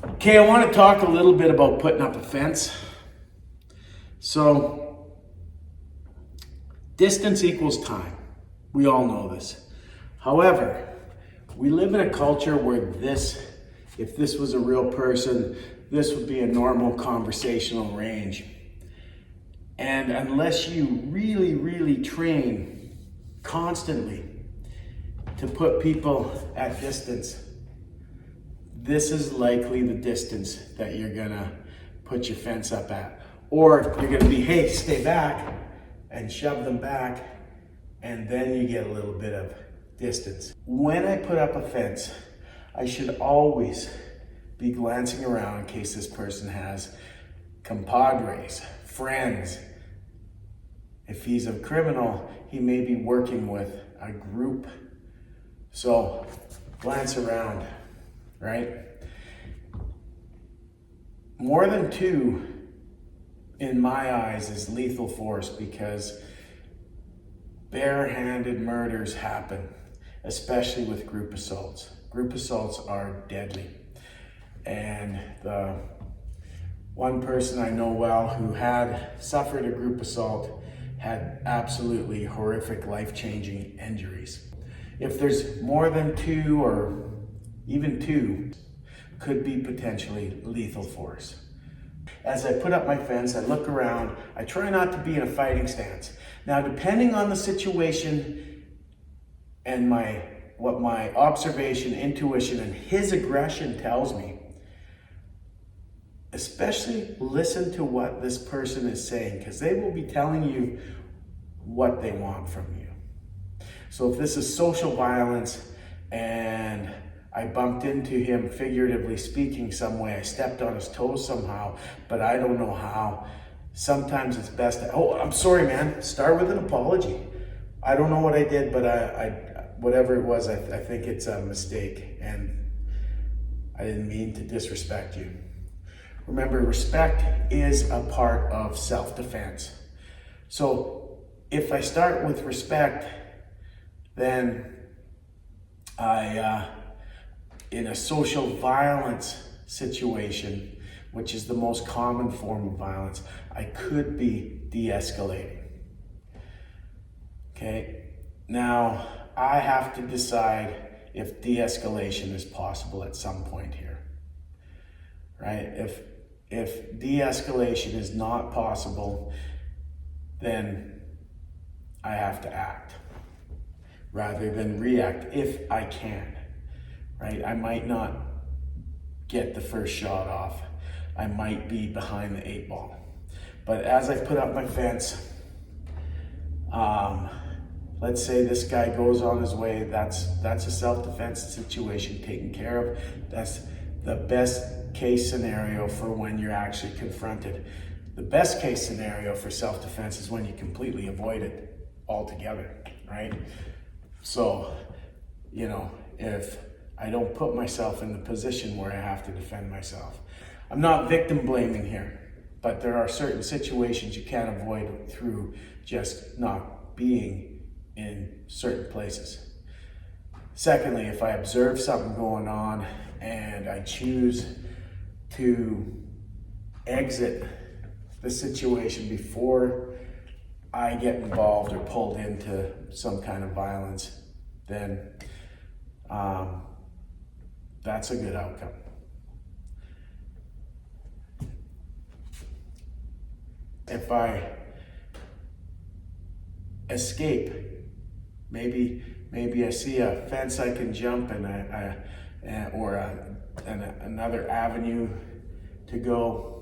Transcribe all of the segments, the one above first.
Okay, I want to talk a little bit about putting up a fence. So, distance equals time. We all know this. However, we live in a culture where if this was a real person, this would be a normal conversational range. And unless you really, really train constantly to put people at distance, this is likely the distance that you're gonna put your fence up at. Or you're gonna be, hey, stay back, and shove them back, and then you get a little bit of distance. When I put up a fence, I should always be glancing around in case this person has compadres, friends. If he's a criminal, he may be working with a group. So glance around, right? More than two, in my eyes, is lethal force because bare-handed murders happen, especially with group assaults. Group assaults are deadly. And the one person I know well who had suffered a group assault had absolutely horrific, life-changing injuries. If there's more than two, or even two, could be potentially lethal force. As I put up my fence, I look around. I try not to be in a fighting stance. Now, depending on the situation and what my observation, intuition, and his aggression tells me, especially listen to what this person is saying, because they will be telling you what they want from you. So if this is social violence and I bumped into him, figuratively speaking, some way, I stepped on his toes somehow, but I don't know how, sometimes it's best to, oh, I'm sorry, man, start with an apology. I don't know what I did, but whatever it was, I think it's a mistake, and I didn't mean to disrespect you. Remember, respect is a part of self-defense. So if I start with respect, then in a social violence situation, which is the most common form of violence, I could be de-escalating. Okay, now I have to decide if de-escalation is possible at some point here, right? If de-escalation is not possible, then I have to act rather than react if I can, right? I might not get the first shot off. I might be behind the 8 ball. But as I put up my fence, let's say this guy goes on his way, that's a self-defense situation taken care of. That's the best case scenario for when you're actually confronted. The best case scenario for self-defense is when you completely avoid it altogether, right? So, if I don't put myself in the position where I have to defend myself. I'm not victim blaming here, but there are certain situations you can't avoid through just not being in certain places. Secondly, if I observe something going on and I choose to exit the situation before I get involved or pulled into some kind of violence, then that's a good outcome. If I escape, maybe I see a fence I can jump and another avenue to go.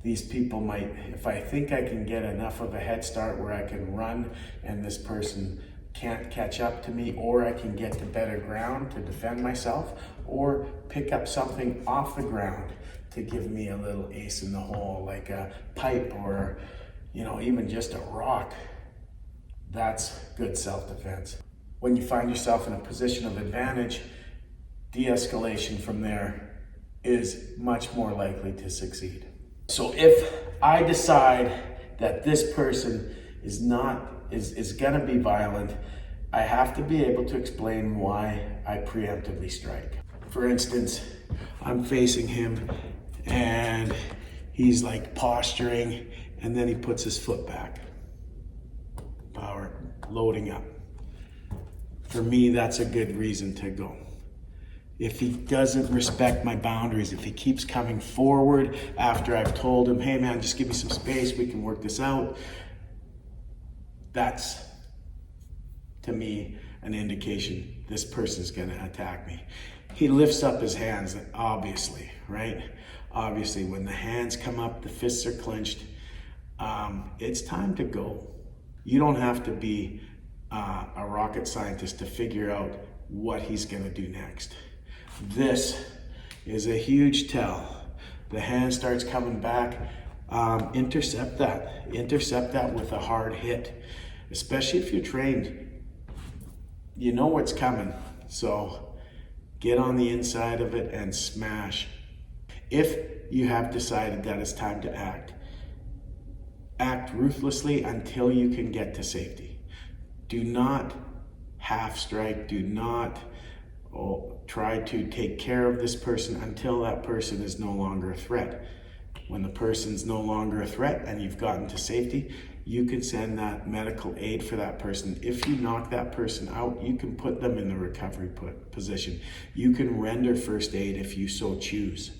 These people might, if I think I can get enough of a head start where I can run and this person can't catch up to me, or I can get to better ground to defend myself, or pick up something off the ground to give me a little ace in the hole, like a pipe or, even just a rock. That's good self-defense. When you find yourself in a position of advantage, de-escalation from there is much more likely to succeed. So if I decide that this person is gonna be violent, I have to be able to explain why I preemptively strike. For instance, I'm facing him and he's like posturing, and then he puts his foot back. Power, loading up. For me, that's a good reason to go. If he doesn't respect my boundaries, if he keeps coming forward after I've told him, hey man, just give me some space, we can work this out, that's, to me, an indication this person's gonna attack me. He lifts up his hands, obviously, right? Obviously, when the hands come up, the fists are clenched, it's time to go. You don't have to be a rocket scientist to figure out what he's gonna do next. This is a huge tell. The hand starts coming back. Intercept that with a hard hit, especially if you're trained. You know what's coming, so get on the inside of it and smash. If you have decided that it's time to act, act ruthlessly until you can get to safety. Do not half strike, do not try to take care of this person until that person is no longer a threat. When the person's no longer a threat and you've gotten to safety, you can send that medical aid for that person. If you knock that person out, you can put them in the recovery position. You can render first aid if you so choose.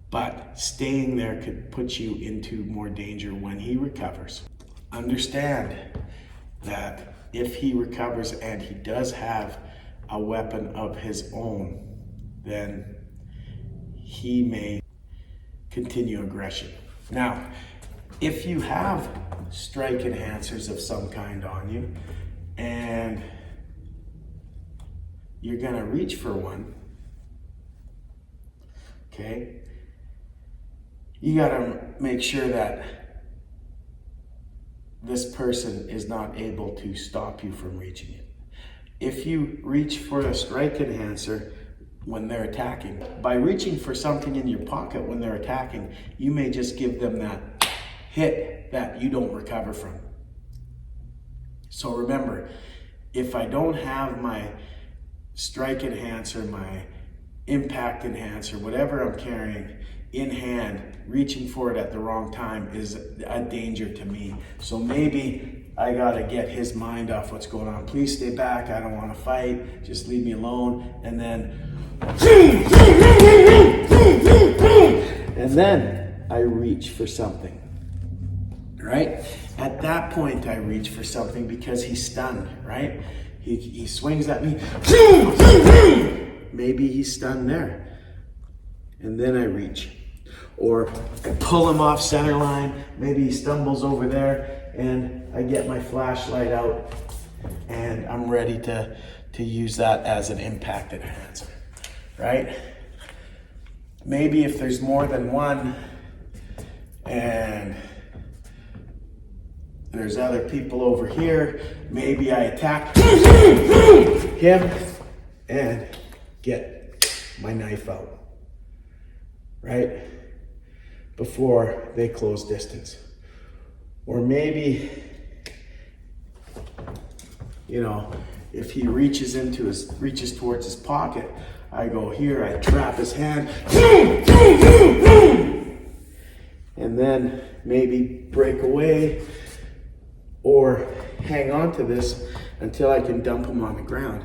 But staying there could put you into more danger when he recovers. Understand that if he recovers and he does have a weapon of his own, then he may continue aggression. Now, if you have strike enhancers of some kind on you and you're gonna reach for one, okay, you gotta make sure that this person is not able to stop you from reaching it. If you reach for a strike enhancer when they're attacking, by reaching for something in your pocket when they're attacking, you may just give them that hit that you don't recover from. So remember, if I don't have my strike enhancer, my impact enhancer, whatever I'm carrying in hand, reaching for it at the wrong time is a danger to me. So maybe I gotta get his mind off what's going on. Please stay back, I don't wanna fight, just leave me alone. And then I reach for something, right? At that point I reach for something because he's stunned, right? He swings at me, maybe he's stunned there. And then I reach. Or I pull him off center line, maybe he stumbles over there, and I get my flashlight out and I'm ready to use that as an impact enhancer, right? Maybe if there's more than one and there's other people over here, maybe I attack him and get my knife out, right? Before they close distance. Or maybe, you know, if he reaches towards his pocket, I go here, I trap his hand, and then maybe break away or hang on to this until I can dump him on the ground.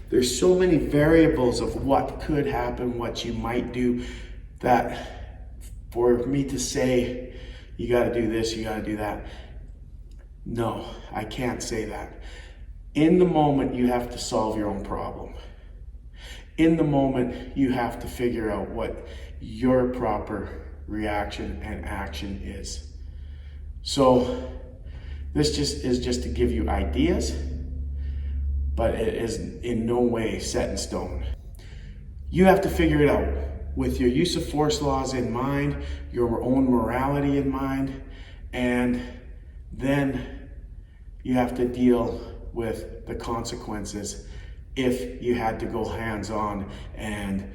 There's so many variables of what could happen, what you might do, that for me to say, you gotta do this, you gotta do that. No, I can't say that. In the moment, you have to solve your own problem. In the moment, you have to figure out what your proper reaction and action is. So this is just to give you ideas, but it is in no way set in stone. You have to figure it out with your use of force laws in mind, your own morality in mind, and then you have to deal with the consequences if you had to go hands-on and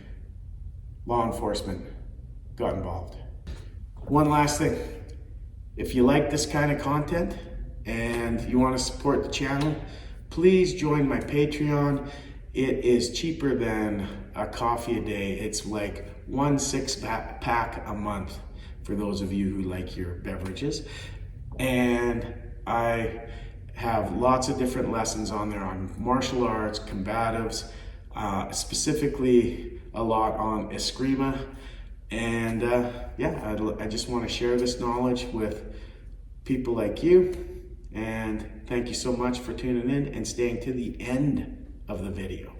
law enforcement got involved. One last thing, if you like this kind of content and you want to support the channel, please join my Patreon it is cheaper than a coffee a day. It's like 1 6-pack a month for those of you who like your beverages. And I have lots of different lessons on there on martial arts, combatives, specifically a lot on Eskrima. And yeah, I just want to share this knowledge with people like you. And thank you so much for tuning in and staying to the end of the video.